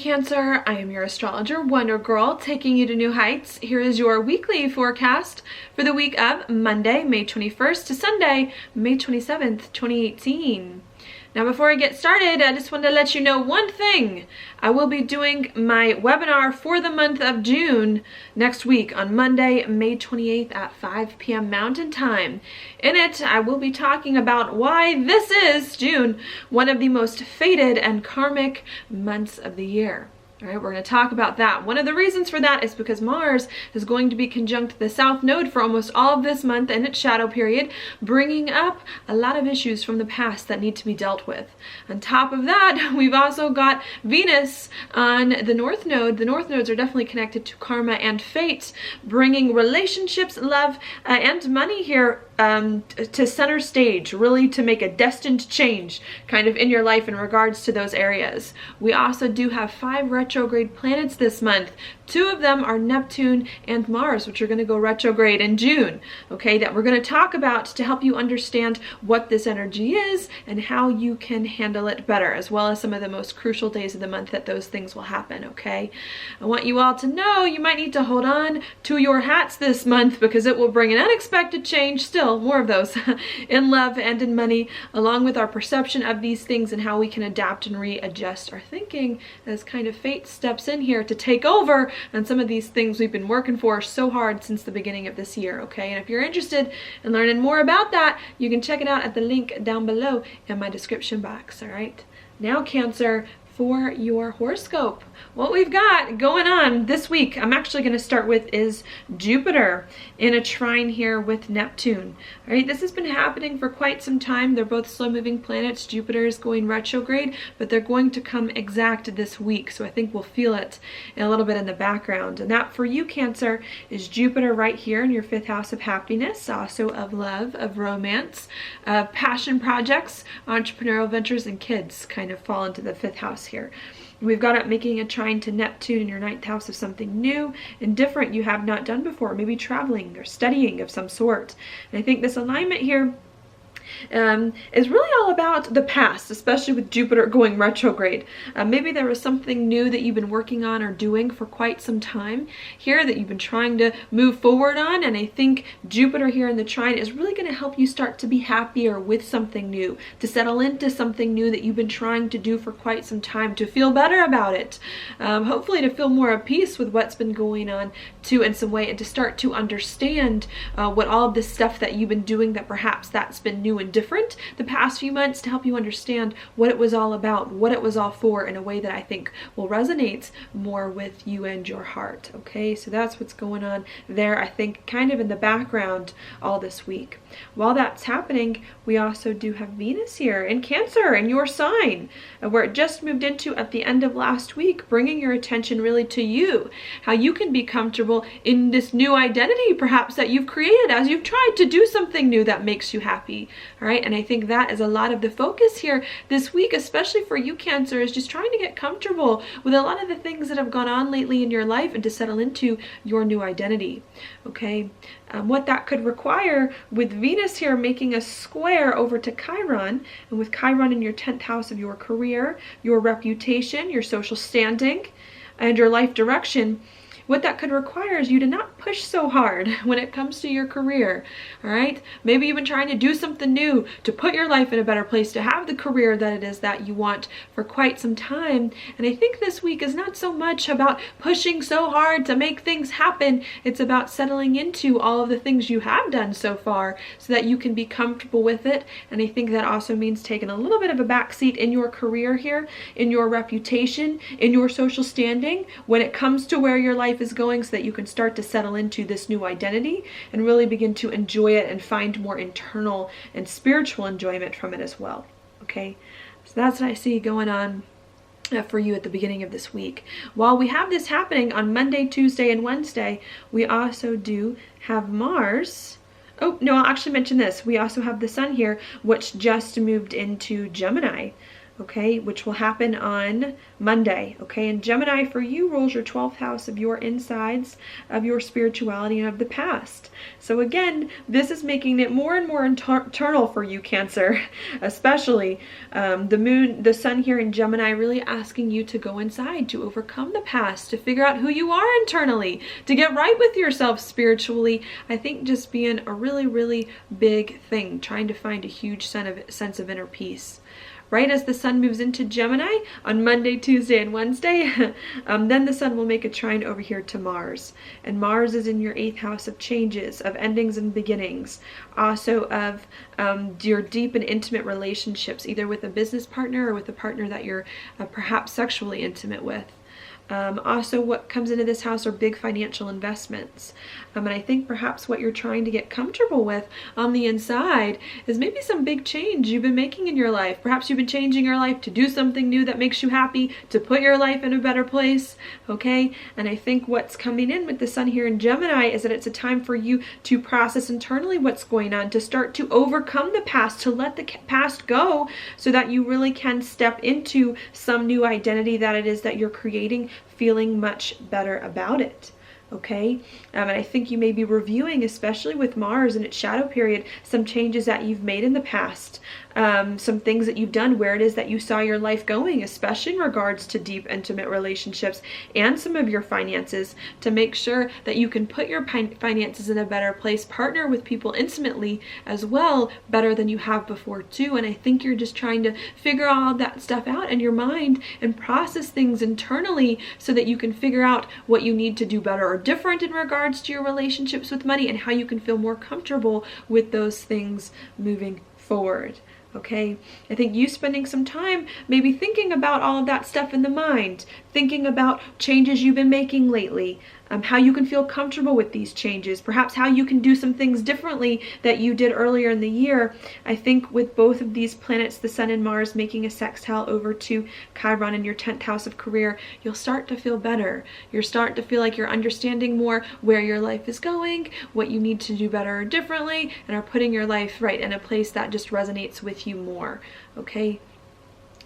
Cancer, I am your astrologer, Wonder Girl, taking you to new heights. Here is your weekly forecast for the week of Monday, May 21st to Sunday, May 27th, 2018. Now before I get started, I just wanted to let you know one thing. I will be doing my webinar for the month of June next week on Monday, May 28th at 5 p.m. Mountain Time. In it, I will be talking about why this is, June, one of the most fated and karmic months of the year. All right, we're going to talk about that. One of the reasons for that is because Mars is going to be conjunct the South Node for almost all of this month in its shadow period, bringing up a lot of issues from the past that need to be dealt with. On top of that, we've also got Venus on the North Node. The North Nodes are definitely connected to karma and fate, bringing relationships, love, and money here to center stage, really to make a destined change kind of in your life in regards to those areas. We also do have 5 retrograde planets this month. 2 of them are Neptune and Mars, which are going to go retrograde in June, okay, that we're going to talk about to help you understand what this energy is and how you can handle it better, as well as some of the most crucial days of the month that those things will happen, okay? I want you all to know you might need to hold on to your hats this month because it will bring an unexpected change, still more of those, in love and in money, along with our perception of these things and how we can adapt and readjust our thinking as kind of fate steps in here to take over on some of these things we've been working for so hard since the beginning of this year, okay? And if you're interested in learning more about that, you can check it out at the link down below in my description box, all right? Now, Cancer, for your horoscope, what we've got going on this week, I'm actually going to start with is Jupiter in a trine here with Neptune. All right, this has been happening for quite some time. They're both slow-moving planets. Jupiter is going retrograde, but they're going to come exact this week, so I think we'll feel it a little bit in the background. And that for you, Cancer, is Jupiter right here in your 5th house of happiness, also of love, of romance, of passion projects, entrepreneurial ventures, and kids kind of fall into the 5th house here. We've got it making a trine to Neptune in your 9th house of something new and different you have not done before, maybe traveling or studying of some sort. And I think this alignment here is really all about the past, especially with Jupiter going retrograde. Maybe there was something new that you've been working on or doing for quite some time here that you've been trying to move forward on, and I think Jupiter here in the trine is really going to help you start to be happier with something new, to settle into something new that you've been trying to do for quite some time, to feel better about it, hopefully to feel more at peace with what's been going on too in some way, and to start to understand what all of this stuff that you've been doing that perhaps that's been new and different the past few months, to help you understand what it was all about, what it was all for, in a way that I think will resonate more with you and your heart, okay? So that's what's going on there, I think, kind of in the background all this week. While that's happening, we also do have Venus here in Cancer, in your sign, where it just moved into at the end of last week, bringing your attention really to you, how you can be comfortable in this new identity perhaps that you've created as you've tried to do something new that makes you happy. All right, and I think that is a lot of the focus here this week, especially for you, Cancer, is just trying to get comfortable with a lot of the things that have gone on lately in your life and to settle into your new identity, okay? What that could require with Venus here making a square over to Chiron, and with Chiron in your 10th house of your career, your reputation, your social standing, and your life direction, what that could require is you to not push so hard when it comes to your career, all right? Maybe you've been trying to do something new to put your life in a better place, to have the career that it is that you want for quite some time. And I think this week is not so much about pushing so hard to make things happen. It's about settling into all of the things you have done so far so that you can be comfortable with it. And I think that also means taking a little bit of a backseat in your career here, in your reputation, in your social standing, when it comes to where your life is going, so that you can start to settle into this new identity and really begin to enjoy it and find more internal and spiritual enjoyment from it as well, okay? So that's what I see going on for you at the beginning of this week. While we have this happening on Monday, Tuesday, and Wednesday, we also do have Mars. Oh, no, I'll actually mention this. We also have the Sun here, which just moved into Gemini. okay, which will happen on Monday, okay? And Gemini for you rules your 12th house of your insides, of your spirituality, and of the past. So again, this is making it more and more internal for you, Cancer, especially the moon, the sun here in Gemini, really asking you to go inside, to overcome the past, to figure out who you are internally, to get right with yourself spiritually. I think just being a really, really big thing, trying to find a huge sense of inner peace. Right as the sun moves into Gemini on Monday, Tuesday, and Wednesday, then the sun will make a trine over here to Mars. And Mars is in your 8th house of changes, of endings and beginnings, also of your deep and intimate relationships, either with a business partner or with a partner that you're perhaps sexually intimate with. Also, what comes into this house are big financial investments. And I think perhaps what you're trying to get comfortable with on the inside is maybe some big change you've been making in your life. Perhaps you've been changing your life to do something new that makes you happy, to put your life in a better place, okay? And I think what's coming in with the sun here in Gemini is that it's a time for you to process internally what's going on, to start to overcome the past, to let the past go so that you really can step into some new identity that it is that you're creating, feeling much better about it. Okay, and I think you may be reviewing, especially with Mars in its shadow period, some changes that you've made in the past, some things that you've done where it is that you saw your life going, especially in regards to deep, intimate relationships and some of your finances, to make sure that you can put your finances in a better place, partner with people intimately as well, better than you have before too. And I think you're just trying to figure all that stuff out in your mind and process things internally so that you can figure out what you need to do better or different in regards to your relationships with money and how you can feel more comfortable with those things moving forward. Okay, I think you spending some time maybe thinking about all of that stuff in the mind, thinking about changes you've been making lately, how you can feel comfortable with these changes, perhaps how you can do some things differently that you did earlier in the year. I think with both of these planets, the sun and Mars, making a sextile over to Chiron in your 10th house of career, you'll start to feel better. You'll start to feel like you're understanding more where your life is going, what you need to do better or differently, and are putting your life right in a place that just resonates with you more, okay?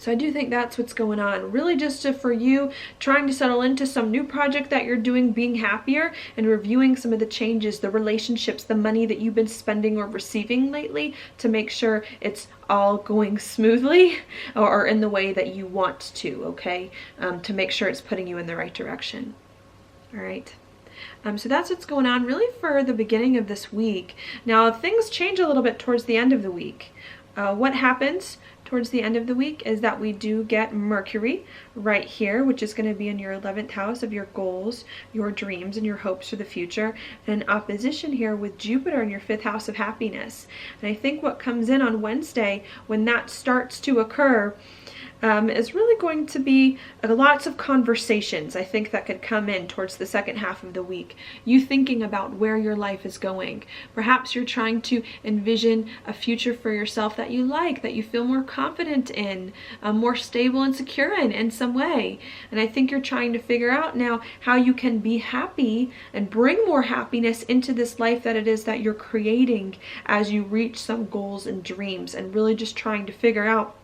So I do think that's what's going on. Really just for you, trying to settle into some new project that you're doing, being happier, and reviewing some of the changes, the relationships, the money that you've been spending or receiving lately to make sure it's all going smoothly or in the way that you want to, okay? To make sure it's putting you in the right direction. All right. So that's what's going on really for the beginning of this week. Now, things change a little bit towards the end of the week. What happens towards the end of the week is that we do get Mercury right here, which is going to be in your 11th house of your goals, your dreams, and your hopes for the future, and in opposition here with Jupiter in your 5th house of happiness. And I think what comes in on Wednesday when that starts to occur is really going to be lots of conversations, I think, that could come in towards the second half of the week. You thinking about where your life is going. Perhaps you're trying to envision a future for yourself that you like, that you feel more confident in, more stable and secure in some way. And I think you're trying to figure out now how you can be happy and bring more happiness into this life that it is that you're creating as you reach some goals and dreams, and really just trying to figure out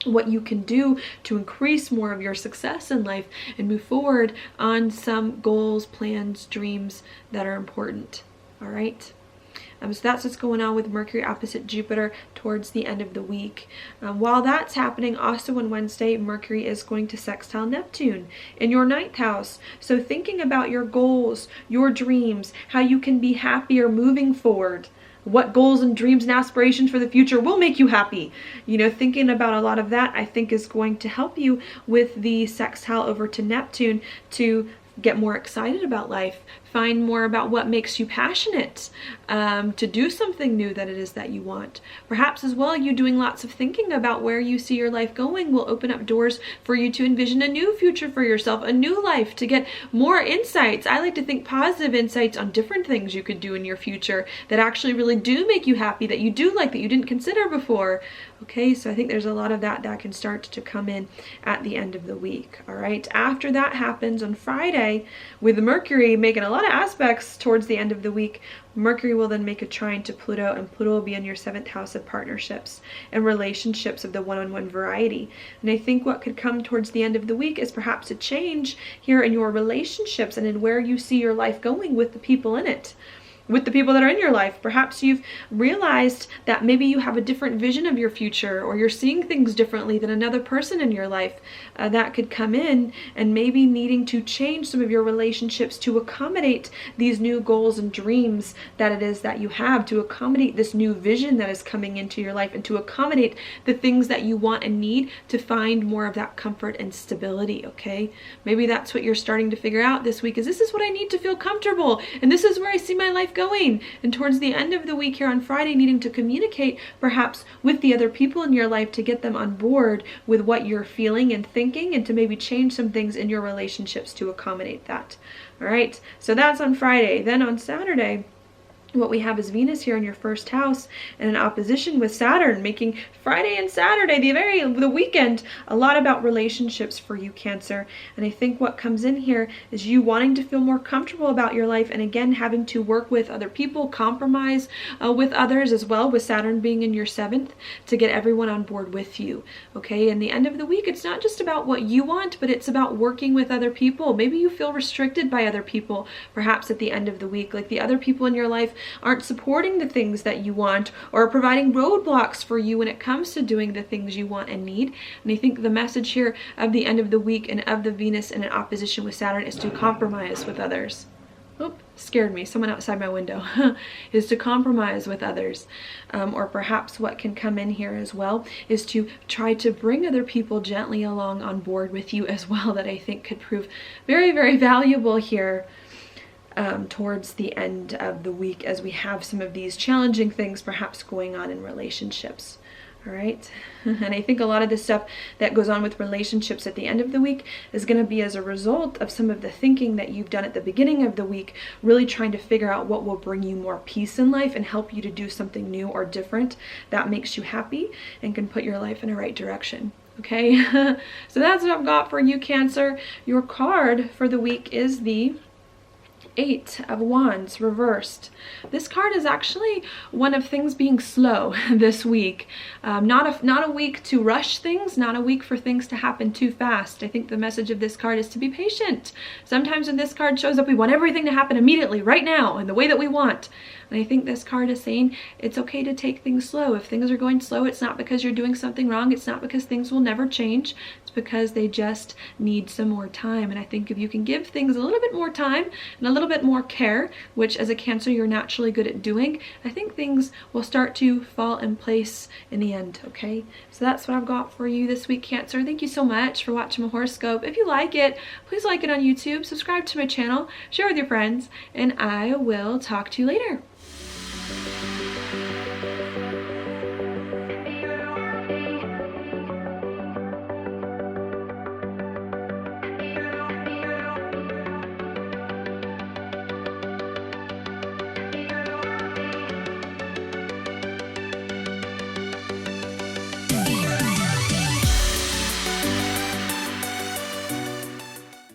what you can do to increase more of your success in life and move forward on some goals, plans, dreams that are important. All right. So that's what's going on with Mercury opposite Jupiter towards the end of the week. While that's happening, also on Wednesday, Mercury is going to sextile Neptune in your 9th house. So thinking about your goals, your dreams, how you can be happier moving forward. What goals and dreams and aspirations for the future will make you happy? You know, thinking about a lot of that, I think, is going to help you with the sextile over to Neptune to get more excited about life, find more about what makes you passionate, to do something new that it is that you want. Perhaps as well, you doing lots of thinking about where you see your life going will open up doors for you to envision a new future for yourself, a new life, to get more insights. I like to think positive insights on different things you could do in your future that actually really do make you happy, that you do like, that you didn't consider before. Okay, so I think there's a lot of that can start to come in at the end of the week. All right, after that happens on Friday, with Mercury making a lot lot of aspects towards the end of the week. Mercury will then make a trine to Pluto, and Pluto will be in your 7th house of partnerships and relationships of the one-on-one variety. And I think what could come towards the end of the week is perhaps a change here in your relationships and in where you see your life going with the people in it. With the people that are in your life. Perhaps you've realized that maybe you have a different vision of your future, or you're seeing things differently than another person in your life. That could come in, and maybe needing to change some of your relationships to accommodate these new goals and dreams that it is that you have, to accommodate this new vision that is coming into your life, and to accommodate the things that you want and need to find more of that comfort and stability, okay? Maybe that's what you're starting to figure out this week, is this is what I need to feel comfortable, and this is where I see my life going. And towards the end of the week here on Friday, needing to communicate perhaps with the other people in your life to get them on board with what you're feeling and thinking, and to maybe change some things in your relationships to accommodate that. All right, so that's on Friday. Then on Saturday, what we have is Venus here in your 1st house and an opposition with Saturn, making Friday and Saturday, the weekend, a lot about relationships for you, Cancer. And I think what comes in here is you wanting to feel more comfortable about your life, and again having to work with other people, compromise with others as well, with Saturn being in your 7th, to get everyone on board with you. Okay, in the end of the week, it's not just about what you want, but it's about working with other people. Maybe you feel restricted by other people, perhaps at the end of the week, like the other people in your life aren't supporting the things that you want, or providing roadblocks for you when it comes to doing the things you want and need. And I think the message here of the end of the week and of the Venus in an opposition with Saturn is to compromise with others. Oh, scared me. Someone outside my window. Is to compromise with others. Or perhaps what can come in here as well is to try to bring other people gently along on board with you as well, that I think could prove very, very valuable here. Towards the end of the week, as we have some of these challenging things perhaps going on in relationships. All right. And I think a lot of the stuff that goes on with relationships at the end of the week is going to be as a result of some of the thinking that you've done at the beginning of the week, really trying to figure out what will bring you more peace in life and help you to do something new or different that makes you happy and can put your life in a right direction. Okay. So that's what I've got for you, Cancer. Your card for the week is the 8 of Wands reversed. This card is actually one of things being slow this week. Not a week to rush things, not a week for things to happen too fast. I think the message of this card is to be patient. Sometimes when this card shows up, we want everything to happen immediately, right now, in the way that we want. And I think this card is saying it's okay to take things slow. If things are going slow, it's not because you're doing something wrong. It's not because things will never change. It's because they just need some more time. And I think if you can give things a little bit more time and a little bit more care, which as a Cancer you're naturally good at doing, I think things will start to fall in place in the end, okay? So that's what I've got for you this week, Cancer. Thank you so much for watching my horoscope. If you like it, please like it on YouTube, subscribe to my channel, share with your friends, and I will talk to you later.